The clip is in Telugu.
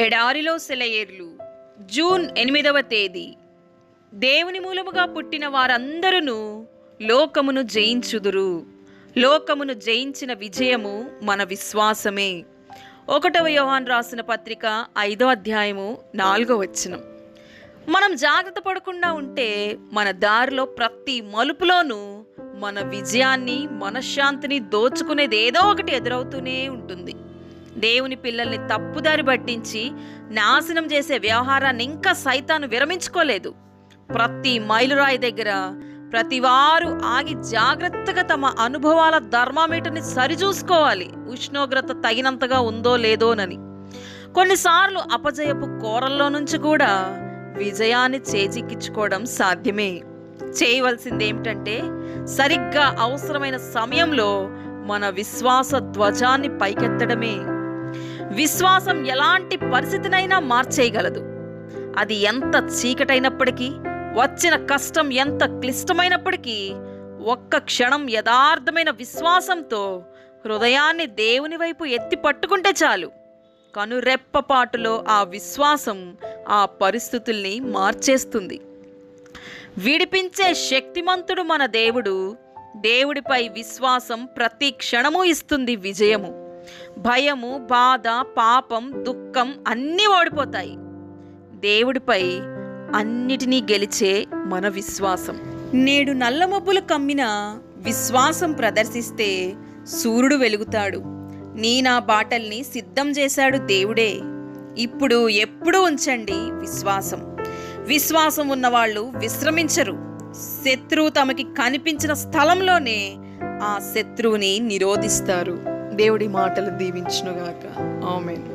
ఎడారిలో సెలయేర్లు. జూన్ 8వ తేదీ. దేవుని మూలముగా పుట్టిన వారందరూ లోకమును జయించుదురు. లోకమును జయించిన విజయము మన విశ్వాసమే. 1వ యోహాను రాసిన పత్రిక 5వ అధ్యాయము 4వ వచనం. మనం జాగ్రత్త పడకుండా ఉంటే మన దారిలో ప్రతి మలుపులోనూ మన విజయాన్ని, మనశ్శాంతిని దోచుకునేది ఏదో ఒకటి ఎదురవుతూనే ఉంటుంది. దేవుని పిల్లల్ని తప్పుదారి పట్టించి నాశనం చేసే వ్యవహారాన్ని ఇంకా సైతాను విరమించుకోలేదు. ప్రతి మైలురాయి దగ్గర ప్రతివారు ఆగి జాగ్రత్తగా తమ అనుభవాల థర్మామీటర్ని సరిచూసుకోవాలి, ఉష్ణోగ్రత తగినంతగా ఉందో లేదోనని. కొన్నిసార్లు అపజయపు కోరల్లో నుంచి కూడా విజయాన్ని చేజిక్కించుకోవడం సాధ్యమే. చేయవలసింది ఏమిటంటే సరిగ్గా అవసరమైన సమయంలో మన విశ్వాస ధ్వజాన్ని పైకెత్తడమే. విశ్వాసం ఎలాంటి పరిస్థితినైనా మార్చేయగలదు. అది ఎంత చీకటైనప్పటికీ, వచ్చిన కష్టం ఎంత క్లిష్టమైనప్పటికీ, ఒక్క క్షణం యథార్థమైన విశ్వాసంతో హృదయాన్ని దేవుని వైపు ఎత్తి పట్టుకుంటే చాలు. కనురెప్పపాటులో ఆ విశ్వాసం ఆ పరిస్థితుల్ని మార్చేస్తుంది. విడిపించే శక్తిమంతుడు మన దేవుడు. దేవుడిపై విశ్వాసం ప్రతి క్షణము ఇస్తుంది విజయము. భయము, బాధ, పాపం, దుఃఖం అన్నీ ఓడిపోతాయి. దేవుడిపై అన్నిటినీ గెలిచే మన విశ్వాసం. నేడు నల్లమబ్బులు కమ్మిన విశ్వాసం ప్రదర్శిస్తే సూర్యుడు వెలుగుతాడు. నా బాటల్ని సిద్ధం చేశాడు దేవుడే. ఇప్పుడు ఎప్పుడు ఉంచండి విశ్వాసం. విశ్వాసం ఉన్నవాళ్ళు విశ్రమించరు. శత్రువు తమకి కనిపించిన స్థలంలోనే ఆ శత్రువుని నిరోధిస్తారు. దేవుడి మాటలు దీవించునుగాక. ఆమేన్.